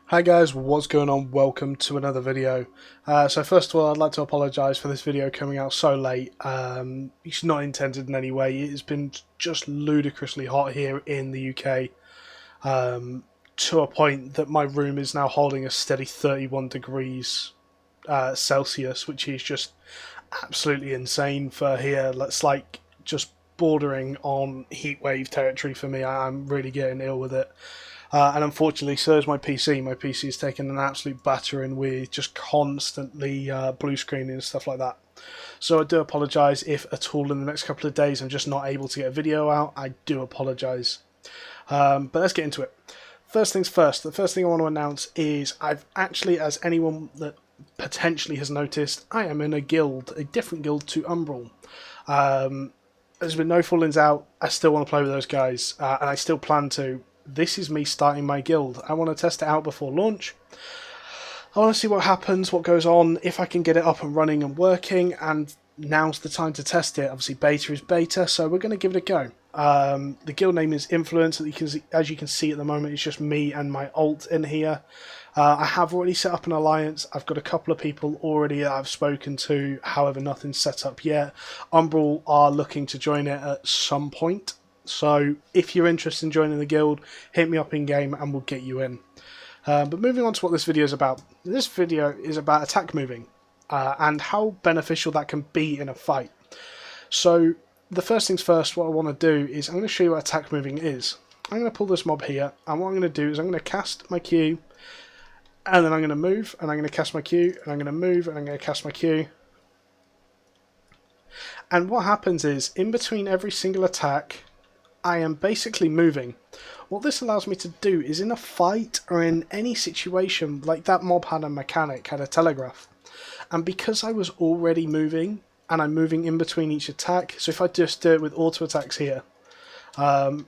Hi guys, what's going on? Welcome to another video. So first of all, I'd like to apologise for this video coming out so late. It's not intended in any way. It's been just ludicrously hot here in the UK, to a point that my room is now holding a steady 31 degrees Celsius, which is just absolutely insane for here. That's like just bordering on heatwave territory for me. I'm really getting ill with it. And unfortunately, so is my PC. My PC has taken an absolute battering with just constantly blue screening and stuff like that. So I do apologise if at all in the next couple of days I'm just not able to get a video out. I do apologise. But let's get into it. First things first, the first thing I want to announce is I've actually, as anyone that potentially has noticed, I am in a guild, a different guild to Umbral. There's been no fallings out. I still want to play with those guys, and I still plan to. This is me starting my guild. I want to test it out before launch. I want to see what happens, what goes on, if I can get it up and running and working, and now's the time to test it. Obviously beta is beta, so we're going to give it a go. The guild name is Influence. As you can see at the moment, it's just me and my alt in here. I have already set up an alliance. I've got a couple of people already that I've spoken to, however nothing's set up yet. Umbral are looking to join it at some point. So if you're interested in joining the guild, hit me up in game and we'll get you in. But moving on to what this video is about. This video is about attack moving and how beneficial that can be in a fight. So the first things first, what I want to do is I'm going to show you what attack moving is. I'm going to pull this mob here, and what I'm going to do is I'm going to cast my Q, and then I'm going to move, and I'm going to cast my Q, and I'm going to move, and I'm going to cast my Q. And what happens is, in between every single attack, I am basically moving. What this allows me to do is in a fight or in any situation, like that mob had a mechanic, had a telegraph. And because I was already moving, and I'm moving in between each attack, so if I just do it with auto attacks here, I'm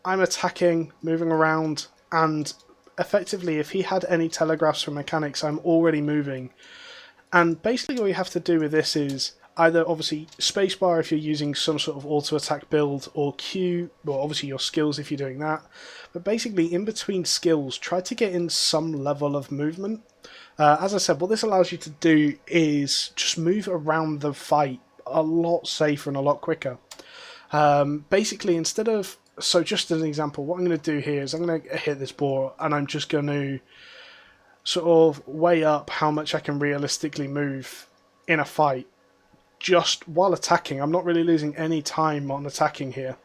attacking, moving around, and effectively if he had any telegraphs from mechanics, I'm already moving. And basically all you have to do with this is either obviously spacebar if you're using some sort of auto attack build, or Q, well obviously your skills if you're doing that. But basically in between skills, try to get in some level of movement. As I said, what this allows you to do is just move around the fight a lot safer and a lot quicker. Basically instead of, so just as an example, what I'm going to do here is I'm going to hit this boar and I'm just going to sort of weigh up how much I can realistically move in a fight. Just while attacking, I'm not really losing any time on attacking here.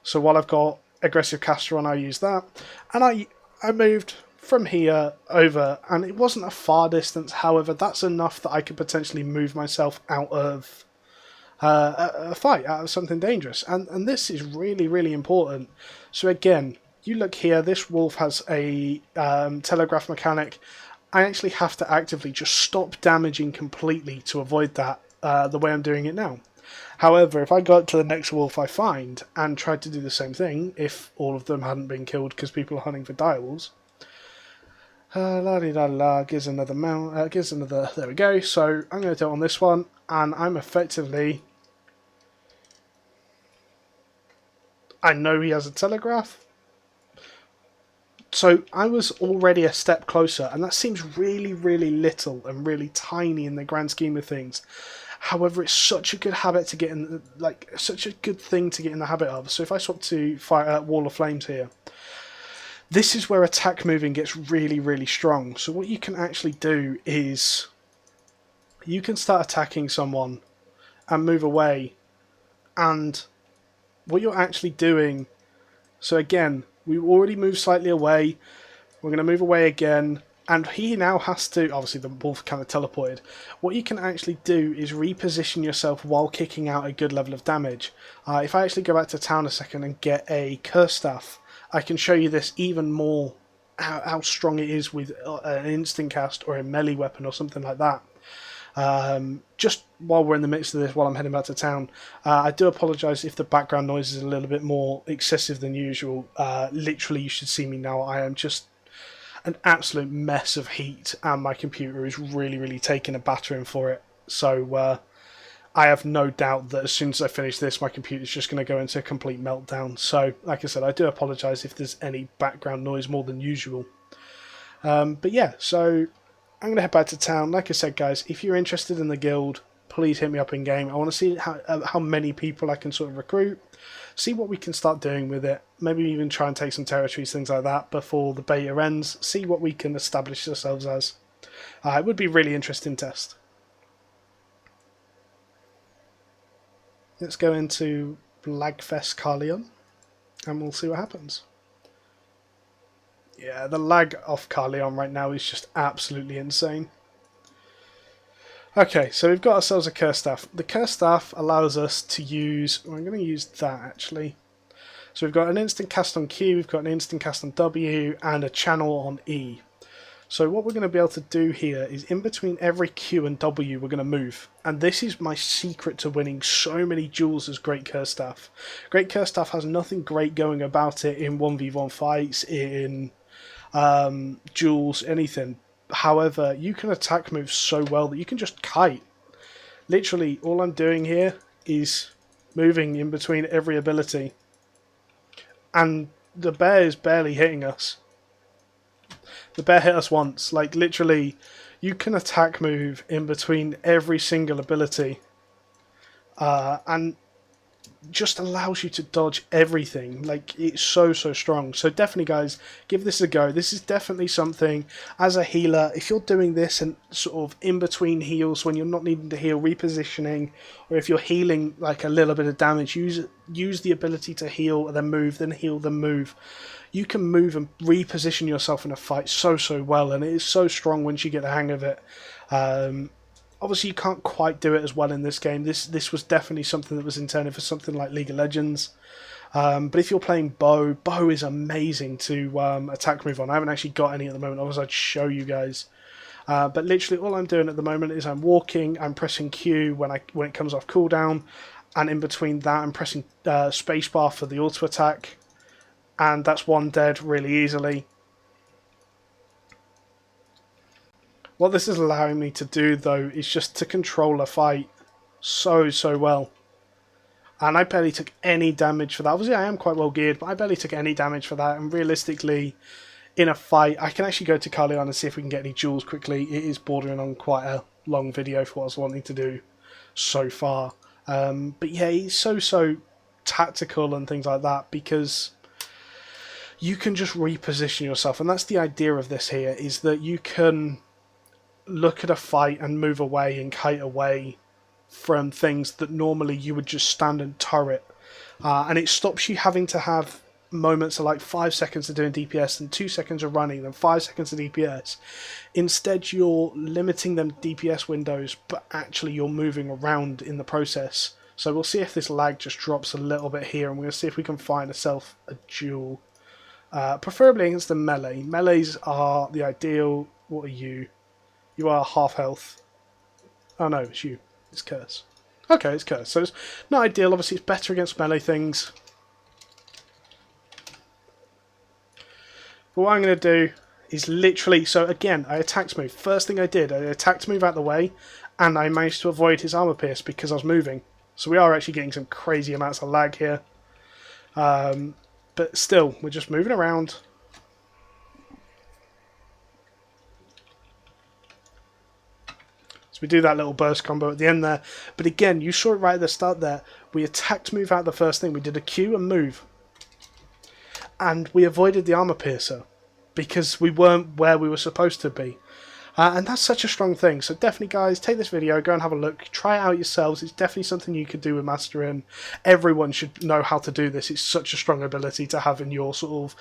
So while I've got aggressive caster on, I use that, and I moved from here over, and it wasn't a far distance. However, that's enough that I could potentially move myself out of a fight, out of something dangerous, and this is really, really important. So again, you look here. This wolf has a telegraph mechanic. I actually have to actively just stop damaging completely to avoid that. The way I'm doing it now. However, if I got to the next wolf I find and tried to do the same thing, if all of them hadn't been killed because people are hunting for direwolves, la-di-da-la, gives another mount, gives another, there we go. So I'm going to do it on this one, and I'm effectively, I know he has a telegraph, so I was already a step closer, and that seems really, really little and really tiny in the grand scheme of things. However, it's such a good habit to get in, like such a good thing to get in the habit of. So if I swap to fire Wall of Flames here, this is where attack moving gets really, really strong. So what you can actually do is you can start attacking someone and move away, and what you're actually doing. So again, we already moved slightly away. We're going to move away again. And he now has to, obviously the wolf kind of teleported. What you can actually do is reposition yourself while kicking out a good level of damage. If I actually go back to town a second and get a curse staff, I can show you this even more, how strong it is with an instant cast or a melee weapon or something like that. Just while we're in the midst of this, while I'm heading back to town, I do apologise if the background noise is a little bit more excessive than usual. Literally, you should see me now. I am just an absolute mess of heat, and my computer is really, really taking a battering for it. So I have no doubt that as soon as I finish this, my computer's just going to go into a complete meltdown. So, like I said, I do apologise if there's any background noise more than usual. But yeah, so I'm going to head back to town. Like I said, guys, if you're interested in the guild, please hit me up in game. I want to see how many people I can sort of recruit, see what we can start doing with it, maybe even try and take some territories, things like that, before the beta ends, see what we can establish ourselves as. It would be a really interesting test. Let's go into Lagfest Carleon, and we'll see what happens. Yeah, the lag off Carleon right now is just absolutely insane. Okay, so we've got ourselves a Curse Staff. The Curse Staff allows us to use... Well, I'm going to use that, actually. So we've got an instant cast on Q, we've got an instant cast on W, and a channel on E. So what we're going to be able to do here is in between every Q and W we're going to move. And this is my secret to winning so many duels as Great Curse Staff. Great Curse Staff has nothing great going about it in 1v1 fights, in duels, anything. However, you can attack moves so well that you can just kite. Literally, all I'm doing here is moving in between every ability. And the bear is barely hitting us. The bear hit us once. Like, literally, you can attack move in between every single ability. And just allows you to dodge everything. Like, it's so strong. So definitely, guys, give this a go. This is definitely something, as a healer, if you're doing this and sort of in between heals when you're not needing to heal, repositioning, or if you're healing like a little bit of damage, use the ability to heal and then move, then heal, then move. You can move and reposition yourself in a fight so well, and it is so strong once you get the hang of it. Obviously, you can't quite do it as well in this game. This was definitely something that was intended for something like League of Legends. But if you're playing bow is amazing to attack move on. I haven't actually got any at the moment, otherwise I'd show you guys. But literally all I'm doing at the moment is I'm walking, I'm pressing Q when it comes off cooldown, and in between that I'm pressing spacebar for the auto attack, and that's one dead really easily. What this is allowing me to do, though, is just to control a fight so well. And I barely took any damage for that. Obviously, I am quite well geared, but I barely took any damage for that. And realistically, in a fight, I can actually go to Carleon and see if we can get any duels quickly. It is bordering on quite a long video for what I was wanting to do so far. But yeah, it's so tactical and things like that, because you can just reposition yourself. And that's the idea of this here, is that you can look at a fight and move away and kite away from things that normally you would just stand and turret, and it stops you having to have moments of like 5 seconds of doing DPS and 2 seconds of running, then 5 seconds of DPS. Instead, you're limiting them DPS windows, but actually you're moving around in the process. So we'll see if this lag just drops a little bit here, and we're going to see if we can find ourselves a duel, preferably against the melee. Melees are the ideal. What are you? You are half health. Oh no, it's you. It's Curse. Okay, it's Curse. So it's not ideal. Obviously, it's better against melee things. But what I'm going to do is literally... So again, I attacked move. First thing I did, I attacked move out the way, and I managed to avoid his armor pierce because I was moving. So we are actually getting some crazy amounts of lag here. But still, we're just moving around. We do that little burst combo at the end there. But again, you saw it right at the start there. We attacked move out the first thing. We did a Q and move. And we avoided the armor piercer because we weren't where we were supposed to be. And that's such a strong thing. So definitely, guys, take this video, go and have a look. Try it out yourselves. It's definitely something you could do with mastering. Everyone should know how to do this. It's such a strong ability to have in your sort of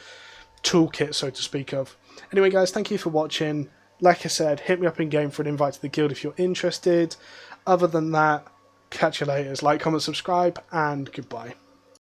toolkit, so to speak of. Anyway, guys, thank you for watching. Like I said, hit me up in game for an invite to the guild if you're interested. Other than that, catch you later. Like, comment, subscribe, and goodbye.